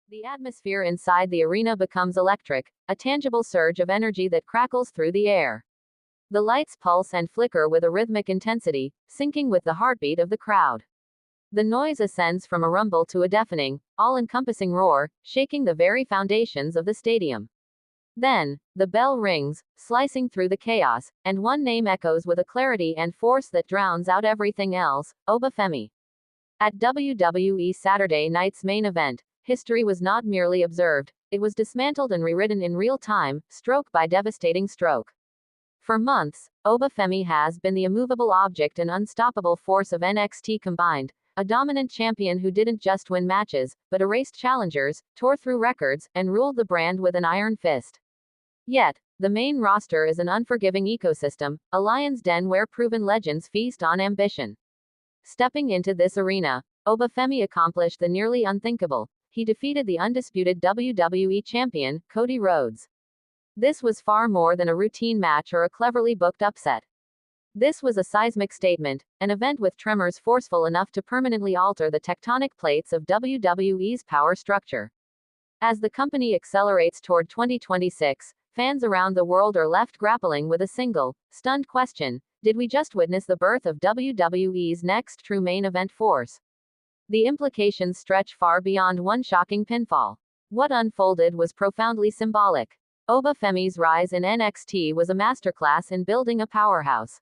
The atmosphere inside the arena becomes electric, a tangible surge of energy that crackles through the air. The lights pulse and flicker with a rhythmic intensity, syncing with the heartbeat of the crowd. The noise ascends from a rumble to a deafening, all-encompassing roar, shaking the very foundations of the stadium. Then, the bell rings, slicing through the chaos, and one name echoes with a clarity and force that drowns out everything else: Obafemi. At WWE Saturday Night's main event, history was not merely observed, it was dismantled and rewritten in real time, stroke by devastating stroke. For months, Obafemi has been the immovable object and unstoppable force of NXT combined, a dominant champion who didn't just win matches, but erased challengers, tore through records, and ruled the brand with an iron fist. Yet, the main roster is an unforgiving ecosystem, a lion's den where proven legends feast on ambition. Stepping into this arena, Obafemi accomplished the nearly unthinkable. He defeated the undisputed WWE champion, Cody Rhodes. This was far more than a routine match or a cleverly booked upset. This was a seismic statement, an event with tremors forceful enough to permanently alter the tectonic plates of WWE's power structure. As the company accelerates toward 2026, fans around the world are left grappling with a single, stunned question: did we just witness the birth of WWE's next true main event force? The implications stretch far beyond one shocking pinfall. What unfolded was profoundly symbolic. Obafemi's rise in NXT was a masterclass in building a powerhouse.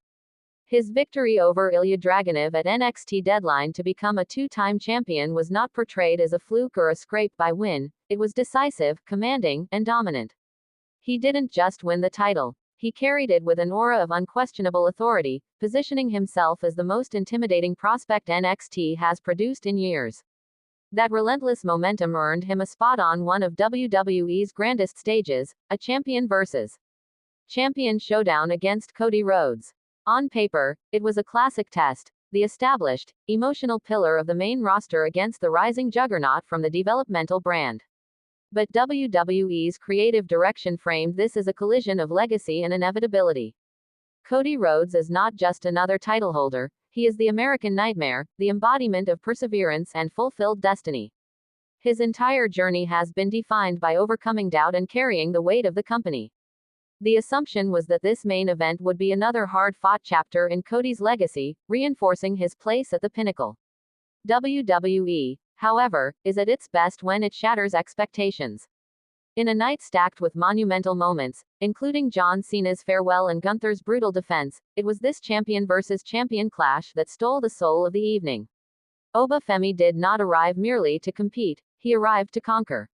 His victory over Ilya Dragunov at NXT Deadline to become a two-time champion was not portrayed as a fluke or a scrape-by win, it was decisive, commanding, and dominant. He didn't just win the title. He carried it with an aura of unquestionable authority, positioning himself as the most intimidating prospect NXT has produced in years. That relentless momentum earned him a spot on one of WWE's grandest stages, a champion versus champion showdown against Cody Rhodes. On paper, it was a classic test, the established, emotional pillar of the main roster against the rising juggernaut from the developmental brand. But WWE's creative direction framed this as a collision of legacy and inevitability. Cody Rhodes is not just another title holder, he is the American nightmare, the embodiment of perseverance and fulfilled destiny. His entire journey has been defined by overcoming doubt and carrying the weight of the company. The assumption was that this main event would be another hard-fought chapter in Cody's legacy, reinforcing his place at the pinnacle. WWE, however, is at its best when it shatters expectations. In a night stacked with monumental moments, including John Cena's farewell and Gunther's brutal defense, it was this champion versus champion clash that stole the soul of the evening. Obafemi did not arrive merely to compete, he arrived to conquer.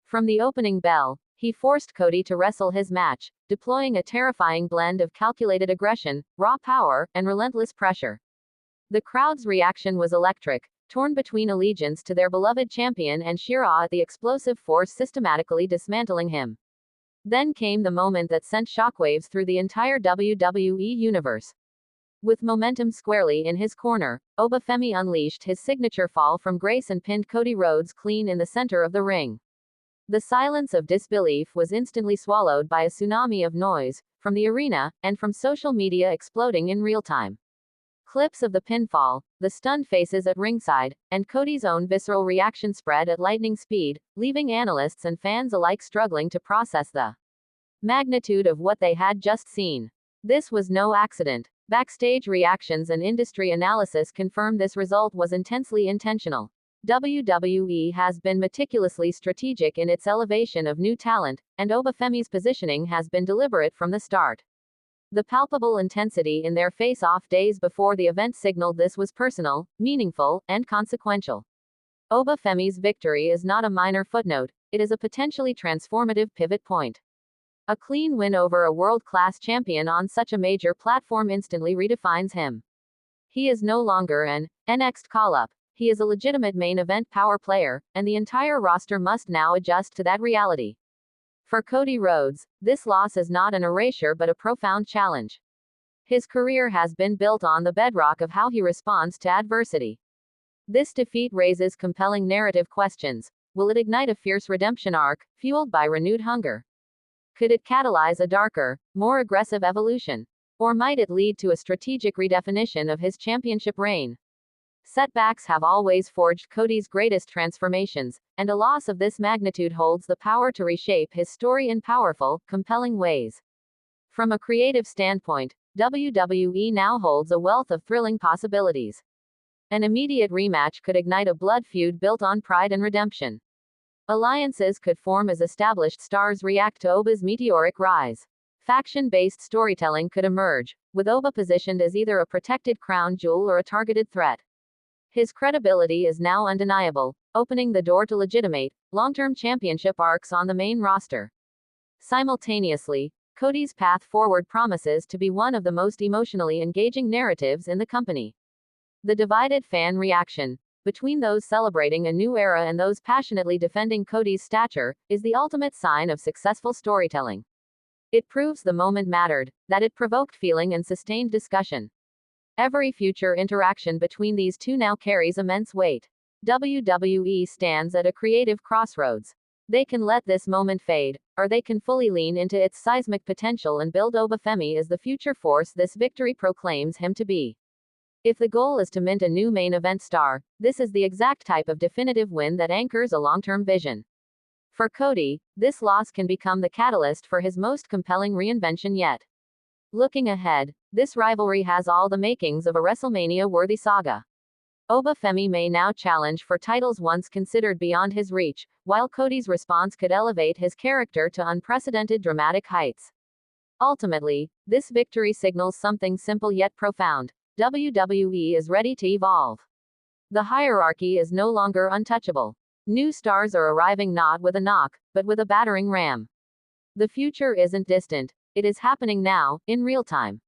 From the opening bell, he forced Cody to wrestle his match, deploying a terrifying blend of calculated aggression, raw power, and relentless pressure. The crowd's reaction was electric, torn between allegiance to their beloved champion and sheer awe at the explosive force systematically dismantling him. Then came the moment that sent shockwaves through the entire WWE universe. With momentum squarely in his corner, Obafemi unleashed his signature fall from grace and pinned Cody Rhodes clean in the center of the ring. The silence of disbelief was instantly swallowed by a tsunami of noise, from the arena, and from social media exploding in real time. Clips of the pinfall, the stunned faces at ringside, and Cody's own visceral reaction spread at lightning speed, leaving analysts and fans alike struggling to process the magnitude of what they had just seen. This was no accident. Backstage reactions and industry analysis confirmed this result was intensely intentional. WWE has been meticulously strategic in its elevation of new talent, and Obafemi's positioning has been deliberate from the start. The palpable intensity in their face-off days before the event signaled this was personal, meaningful, and consequential. Obafemi's victory is not a minor footnote, it is a potentially transformative pivot point. A clean win over a world-class champion on such a major platform instantly redefines him. He is no longer an next call-up. He is a legitimate main event power player, and the entire roster must now adjust to that reality. For Cody Rhodes, this loss is not an erasure but a profound challenge. His career has been built on the bedrock of how he responds to adversity. This defeat raises compelling narrative questions. Will it ignite a fierce redemption arc, fueled by renewed hunger? Could it catalyze a darker, more aggressive evolution? Or might it lead to a strategic redefinition of his championship reign? Setbacks have always forged Cody's greatest transformations, and a loss of this magnitude holds the power to reshape his story in powerful, compelling ways. From a creative standpoint, WWE now holds a wealth of thrilling possibilities. An immediate rematch could ignite a blood feud built on pride and redemption. Alliances could form as established stars react to Oba's meteoric rise. Faction-based storytelling could emerge, with Oba positioned as either a protected crown jewel or a targeted threat. His credibility is now undeniable, opening the door to legitimate, long-term championship arcs on the main roster. Simultaneously, Cody's path forward promises to be one of the most emotionally engaging narratives in the company. The divided fan reaction, between those celebrating a new era and those passionately defending Cody's stature, is the ultimate sign of successful storytelling. It proves the moment mattered, that it provoked feeling and sustained discussion. Every future interaction between these two now carries immense weight. WWE stands at a creative crossroads. They can let this moment fade, or they can fully lean into its seismic potential and build Oba Femi as the future force this victory proclaims him to be. If the goal is to mint a new main event star, this is the exact type of definitive win that anchors a long-term vision. For Cody, this loss can become the catalyst for his most compelling reinvention yet. Looking ahead, this rivalry has all the makings of a WrestleMania-worthy saga. Oba Femi may now challenge for titles once considered beyond his reach, while Cody's response could elevate his character to unprecedented dramatic heights. Ultimately, this victory signals something simple yet profound. WWE is ready to evolve. The hierarchy is no longer untouchable. New stars are arriving not with a knock, but with a battering ram. The future isn't distant, it is happening now, in real time.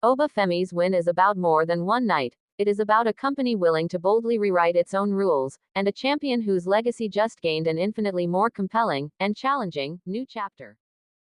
Oba Femi's win is about more than one night. It is about a company willing to boldly rewrite its own rules, and a champion whose legacy just gained an infinitely more compelling and challenging new chapter.